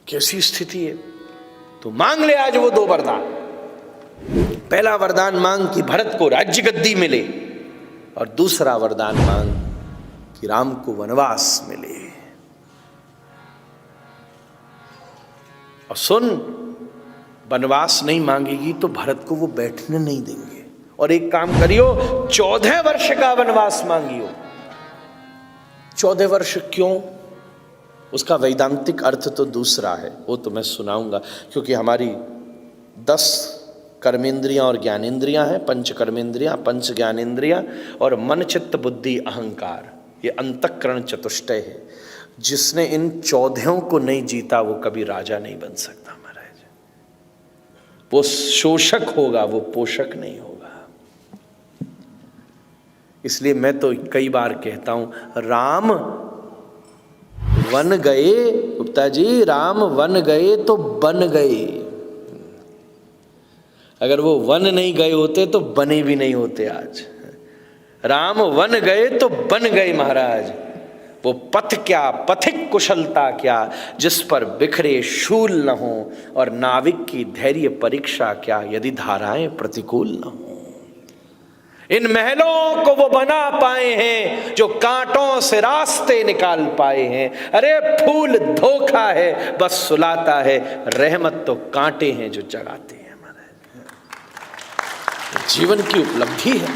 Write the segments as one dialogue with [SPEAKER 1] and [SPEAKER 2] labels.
[SPEAKER 1] कैसी स्थिति है। तो मांग ले आज वो 2 वरदान। पहला वरदान मांग कि भरत को राज्य गद्दी मिले, और दूसरा वरदान मांग कि राम को वनवास मिले। और सुन, वनवास नहीं मांगेगी तो भरत को वो बैठने नहीं देंगे। और एक काम करियो, 14 वर्ष का वनवास मांगियो। 14 वर्ष क्यों? उसका वैदांतिक अर्थ तो दूसरा है, वो तो मैं सुनाऊंगा। क्योंकि हमारी 10 कर्मेंद्रियां और ज्ञानेंद्रियां हैं, पंच कर्मेंद्रियां, पंच ज्ञानेंद्रियां और मन चित्त बुद्धि अहंकार, ये अंतःकरण चतुष्टय है। जिसने इन 14 को नहीं जीता वो कभी राजा नहीं बन सकता महाराज। वो शोषक होगा, वो पोषक नहीं होगा। इसलिए मैं तो कई बार कहता हूं, राम वन गए, गुप्ता जी, राम वन गए तो बन गए। अगर वो वन नहीं गए होते तो बने भी नहीं होते आज। राम वन गए तो बन गए महाराज। वो पथ क्या, पथिक कुशलता क्या, जिस पर बिखरे शूल न हो, और नाविक की धैर्य परीक्षा क्या, यदि धाराएं प्रतिकूल न हो। इन महलों को वो बना पाए हैं जो कांटों से रास्ते निकाल पाए हैं। अरे फूल धोखा है, बस सुलाता है, रहमत तो कांटे हैं जो जगाते हैं हमारे। जीवन की उपलब्धि है।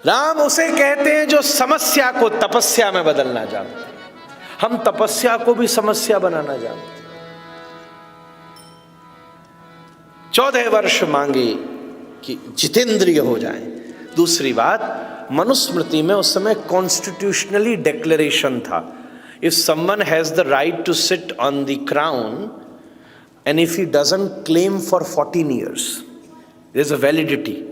[SPEAKER 1] राम उसे कहते हैं जो समस्या को तपस्या में बदलना जानते हैं। हम तपस्या को भी समस्या बनाना जानते हैं। 14 वर्ष मांगे कि जितेंद्रिय हो जाए। दूसरी बात, मनुस्मृति में उस समय कॉन्स्टिट्यूशनली डिक्लेरेशन था, if someone has the right to sit on the crown and if he doesn't claim for 14 years, there is a validity.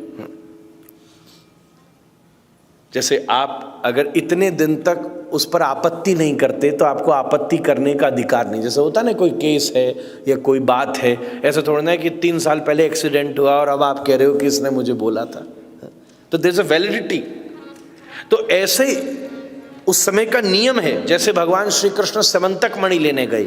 [SPEAKER 1] जैसे आप अगर इतने दिन तक उस पर आपत्ति नहीं करते तो आपको आपत्ति करने का अधिकार नहीं। जैसे होता ना, कोई केस है या कोई बात है, ऐसे थोड़ा ना है कि 3 साल पहले एक्सीडेंट हुआ और अब आप कह रहे हो कि इसने मुझे बोला था। तो देयर इज अ वैलिडिटी। तो ऐसे उस समय का नियम है। जैसे भगवान श्री कृष्ण समंतक मणि लेने गए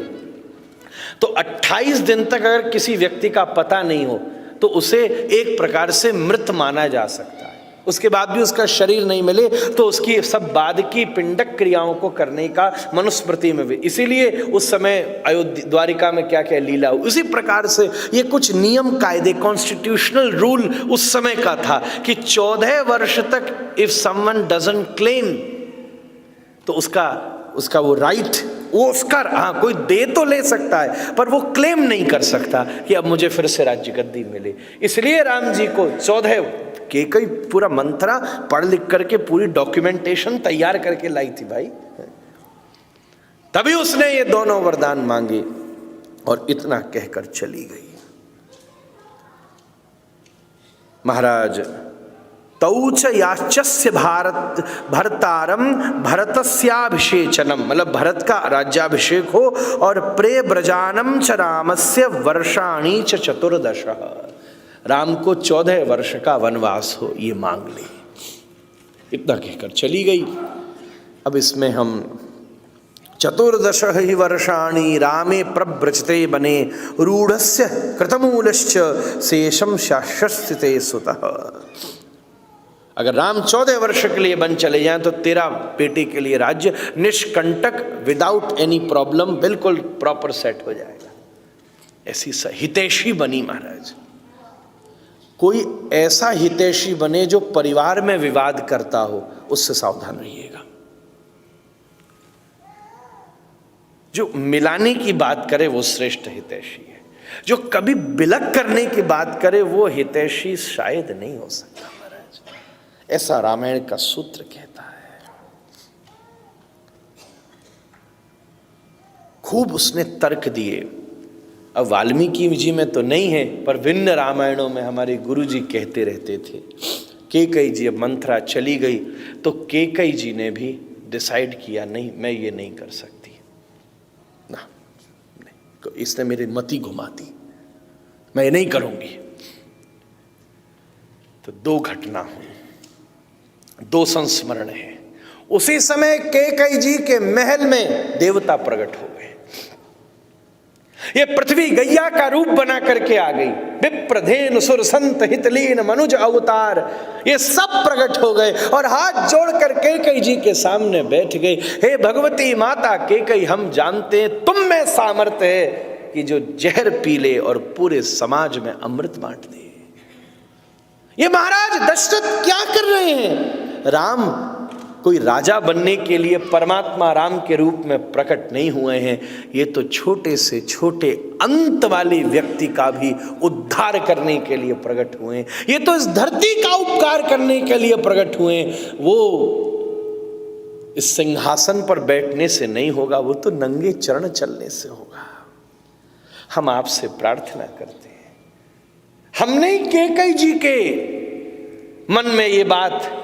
[SPEAKER 1] तो 28 दिन तक अगर किसी व्यक्ति का पता नहीं हो तो उसे एक प्रकार से मृत माना जा सकता है। उसके बाद भी उसका शरीर नहीं मिले तो उसकी सब बाद की पिंडक क्रियाओं को करने का मनुस्मृति में भी, इसीलिए उस समय अयोध्या द्वारिका में क्या क्या लीला हुई। उसी प्रकार से ये कुछ नियम कायदे, कॉन्स्टिट्यूशनल रूल उस समय का था कि 14 वर्ष तक इफ समवन डजंट क्लेम तो उसका वो राइट, वो उसका, हाँ कोई दे तो ले सकता है पर वो क्लेम नहीं कर सकता कि अब मुझे फिर से राज्य गद्दी मिले। इसलिए राम जी को 14 के कई पूरा मंत्रा पढ़ लिख करके पूरी डॉक्यूमेंटेशन तैयार करके लाई थी भाई। तभी उसने ये दोनों वरदान मांगे और इतना कहकर चली गई। महाराज तौच याचस्य भारत भरतारम भरतस्याभिषेचनम, मतलब भरत का राज्याभिषेक हो, और प्रे ब्रजानम च रामस्य वर्षाणि च 14। राम को 14 वर्ष का वनवास हो, ये मांग ले। इतना कहकर चली गई। अब इसमें हम 14 ही वर्षाणि रामे प्रव्रजते बने रूढ़स्य कृतमूलश्च शेषम शाश्वस्तिते सुतः। अगर राम 14 वर्ष के लिए बन चले जाएं तो तेरा बेटे के लिए राज्य निष्कंटक, विदाउट एनी प्रॉब्लम, बिल्कुल प्रॉपर सेट हो जाएगा। ऐसी हितैषी बनी महाराज। कोई ऐसा हितैषी बने जो परिवार में विवाद करता हो, उससे सावधान रहिएगा। जो मिलाने की बात करे वो श्रेष्ठ हितैषी है। जो कभी बिलक करने की बात करे वो हितैषी शायद नहीं हो सकता महाराज। ऐसा रामायण का सूत्र कहता है। खूब उसने तर्क दिए। अब वाल्मीकि जी में तो नहीं है पर भिन्न रामायणों में हमारे गुरुजी कहते रहते थे। कैकेयी जी, अब मंथरा चली गई तो कैकेयी जी ने भी डिसाइड किया, नहीं मैं ये नहीं कर सकती ना, नहीं, इसने मेरी मति घुमा दी, मैं ये नहीं करूंगी। तो 2 घटना हुई, 2 संस्मरण है। उसी समय कैकेयी जी के महल में देवता प्रकट हो गए। ये पृथ्वी गैया का रूप बना करके आ गई। विप्रधेन सुर संत हितलीन मनुज अवतार, ये सब प्रकट हो गए और हाथ जोड़कर कैकेयी जी के सामने बैठ गए। हे भगवती माता कैकेयी, हम जानते हैं तुम में सामर्थ्य है कि जो जहर पी ले और पूरे समाज में अमृत बांट दे। ये महाराज दशरथ क्या कर रहे हैं? राम कोई राजा बनने के लिए परमात्मा राम के रूप में प्रकट नहीं हुए हैं। ये तो छोटे से छोटे अंत वाले व्यक्ति का भी उद्धार करने के लिए प्रकट हुए हैं। ये तो इस धरती का उपकार करने के लिए प्रकट हुए हैं। वो इस सिंहासन पर बैठने से नहीं होगा, वो तो नंगे चरण चलने से होगा। हम आपसे प्रार्थना करते हैं, हमने कैकेयी जी के मन में ये बात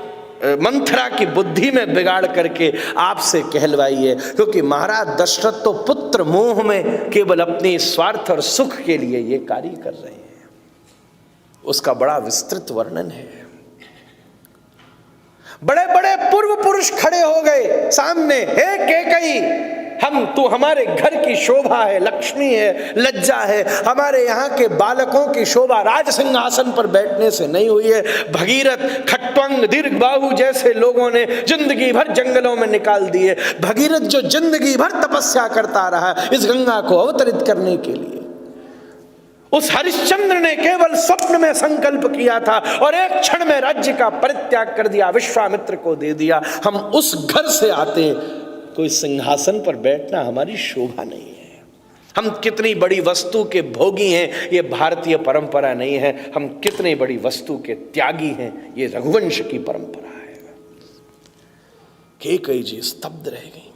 [SPEAKER 1] मंथरा की बुद्धि में बिगाड़ करके आपसे कहलवाई है, क्योंकि महाराज दशरथ तो पुत्र मोह में केवल अपने स्वार्थ और सुख के लिए ये कार्य कर रहे हैं। उसका बड़ा विस्तृत वर्णन है। बड़े बड़े पूर्व पुरुष खड़े हो गए सामने। हे कैकेयी, तू हमारे घर की शोभा है, लक्ष्मी है, लज्जा है। हमारे यहाँ के बालकों की शोभा राज सिंहासन पर बैठने से नहीं हुई है। भगीरथ, खट्वांग, दीर्घबाहु जैसे लोगों ने जिंदगी भर जंगलों में निकाल दिए। भगीरथ जो जिंदगी भर तपस्या करता रहा इस गंगा को अवतरित करने के लिए, उस हरिश्चंद्र ने केवल स्वप्न में संकल्प किया था और एक क्षण में राज्य का परित्याग कर दिया, विश्वामित्र को दे दिया। हम उस घर से आते, कोई सिंहासन पर बैठना हमारी शोभा नहीं है। हम कितनी बड़ी वस्तु के भोगी हैं, ये भारतीय परंपरा नहीं है। हम कितनी बड़ी वस्तु के त्यागी हैं, ये रघुवंश की परंपरा है। कैकेयी जी स्तब्ध रह गई।